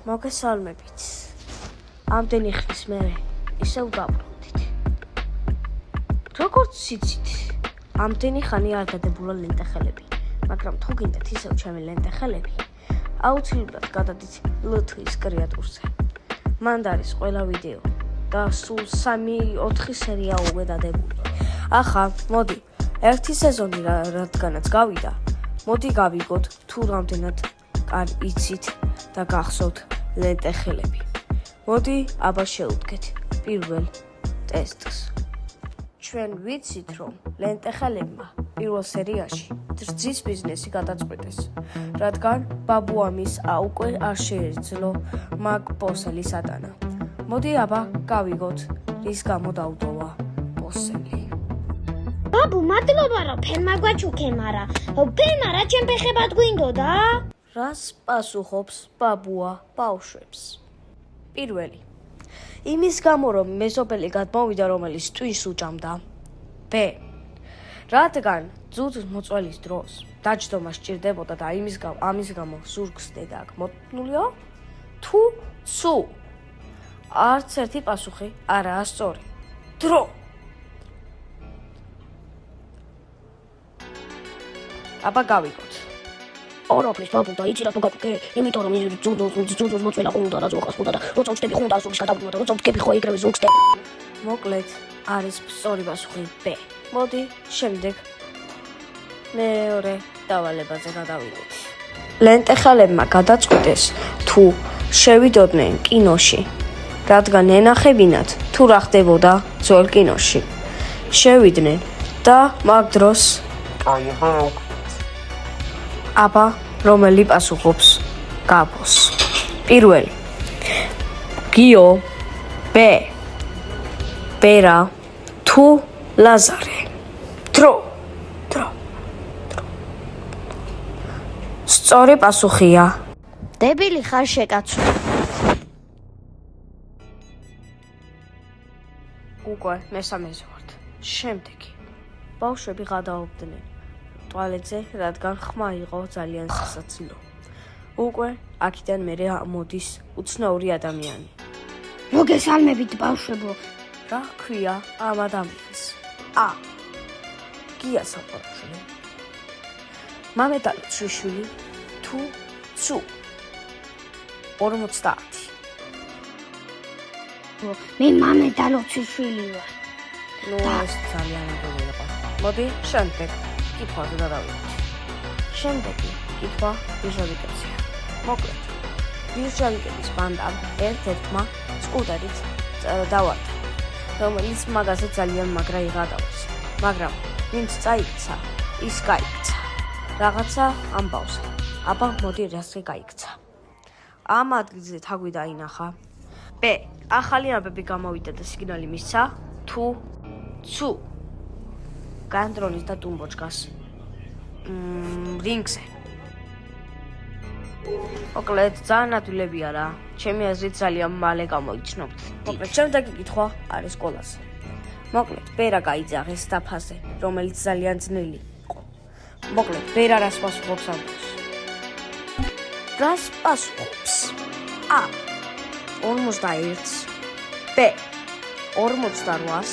მოგესალმებით. ამდენი ხნის მერე ისევ დაბრუნდით. როგორც იცით, ამდენი ხანი არ დადებულა ლენტეხელები, მაგრამ თუ გინდათ ისევ ჩემი ლენტეხელები, აუცილებლად გადადით ლთ-ის კრეატურზე. მანდ არის ყველა ვიდეო და სულ 3-4 სერია უკვე დადებული. ახლა მოდი, ერთი სეზონი რადგანაც გავიდა, მოდი გავიგოთ თუ რამდენად იცით და გახსოვთ ლენტეხელები. მოდი აბა შევუდგეთ პირველ ტესტს. ჩვენ ვიცით, რომ ლენტეხელებმა პირველ სერიაში ძრძის ბიზნესი გადაწყვეტეს, რადგან ბაბუამის უკვე არ შეეძლო მაგ პოსელის ატანა. მოდი აბა გავიგოთ, რის გამო დაუდოვა პოსელი. ბაბუ, მადლობა რომ ფერმა გვაჩუქემარა. ფერმა რა ჩემ ფეხებად გვინდოდა? რას პასუხობს ბაბუა ბავშვებს? პირველი, იმის გამო რომ მეზობელი გადმოვიდა, რომელიც ტვინს უჭამდა. ბ, რადგან ძუძს მოწველის დროს დაჯდომა სჭირდებოდა და ამის გამო ზურგს დედა აქ მოტნულიო? თუ ცუ? არც ერთი პასუხი არაა სწორი. დრო. აბა გავიგოთ. ოროფლის ბაბუ და იცი რა თუ გაგვიგე, იმიტომ რომ ძუძს მოწველა უნდა და ზურგს უნდა და როცა ვწდები ხუნდა ზურგს გადავდივარ და როცა ვდგები ხო ეგრევე ზურგს და მოკლედ არის სწორი პასუხი ბ. მოდი შემდეგ მეორე დავალებაზე გადავიდეთ. ლენტეხელებმა გადაწყვიტეს თუ შევიდოდნენ კინოში, რადგან ენახებინათ თუ რა ხდებოდა ძველ კინოში. შევიდნენ და მაგ დროს აბა რომელი პასუხობს გაბოს? პირველი, გიო, ბ, ბერა, თუ ლაზარე. დრო. სწორი პასუხია დებილი ხარ შეკაცო. უკვე მესამეზე ვართ. შემდეგი, ბავშვები გადაობდნენ ტუალეტზე, რადგან ხმა იყო ძალიან სასაცილო. უკვე აქედან მერე მოდის უცნაური ადამიანი. მოგესალმებით ბავშვებო. რა ქვია ამ ადამიანს? ა, გია საფარაშვილი, მამედალო ცუშვილი, თუ ცუ? 50. მე მამედალო ცუშვილი ვარ. ნუ ეს ძალიან ეგრე იყო. მოდი შემდეგ კითხვაზე გადავიდეთ. შემდეგი კითხვა ბიჟავიკებზეა. მოკლედ, ბიჟავიკების ბანდამ ერთ-ერთმა სკუტერით დავარდა, რომელიც მაგაზე ძალიან მაგრა იღადავს. მაგრამ ვინც წაიქცა, ის გაიქცა. რაღაცა ამბავს. აბა მოდი რასზე გაიქცა. ამ ადგილზე თაგვი დაინახა. ბ, ახალი ამბები გამოვიდა და სიგნალი მისცა. თუ ცუ? განდრონის და ტუმბოჩკას რინგზე. მოკლედ, ძალიან ადვილებია რა. ჩემი აზრით ძალიან მალე გამოიცნობთ. მოკლედ, შემდეგი კითხვა არის სკოლაზე. მოკლედ, ბერა გაიძაღეს დაფაზე, რომელიც ძალიან ძნელი იყო. მოკლედ, ბერა რას პასუხობს ამბავს? რას პასუხობს? ა, 41-ს, ბ, 48-ს,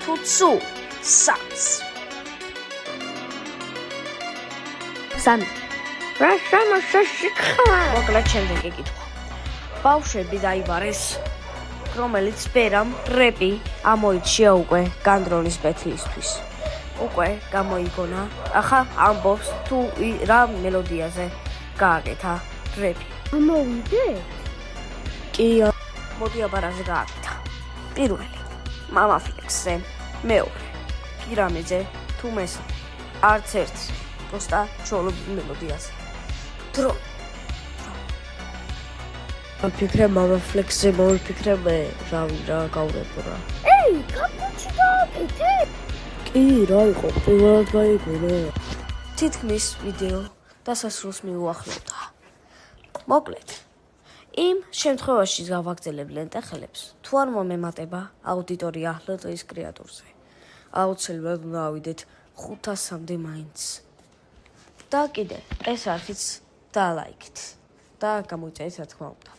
თუ ცუ? 3-ს. სამი. რა შემოშეში ხარ? მოკლედ, შემდეგი კითხვა. ბავშვები დაიბარეს, რომელიც ბერამ რეპი ამოიჩია უკვე განდრონის ბეთლისთვის. უკვე გამოიგონა, ახლა ამბობს თუ რა მელოდიაზე გააკეთა რეპი. მოვიდეთ? კი, მოდი აბა რაზე გააკეთა. პირველი, მამა ფლექსზე, მეორე, პირამიდზე თუ მესამე, არც ერთზე, პროსტა ჩოლობ მელოდიაზე. დრო. ვფიქრე მამა ფლექსზე, მოვიფიქრე მე, რავი რა გავვრებო რა. ეი, კაპუჩი გააკეთე? კი, რა იყო, პირველად გაიგონა. თითქმის ვიდეო დასასრულს მიუახლოვდა. მოკლედ, იმ შემთხვევაში გავაგრძელებ ლენტეხელებს, თუ არ მომემატება აუდიტორია ლტ-ის კრეატურზე. აუცილებლად უნდა ავიდეთ 500-მდე მაინც. და კიდე ეს არხიც დალაიქეთ. და გამოიწერეთ რა თქმა უნდა.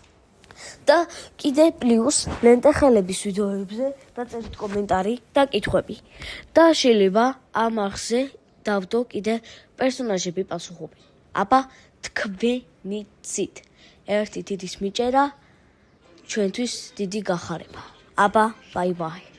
და კიდე პლუს ლენტეხელების ვიდეოებზე დაწერით კომენტარი და კითხვები. და შეიძლება ამ არხზე დავდო კიდე პერსონაჟები პასუხობენ. აბა თქვენი ცით. ერთი თითის მიჭერა ჩვენთვის დიდი გახარება. აბა, ბაი-ბაი.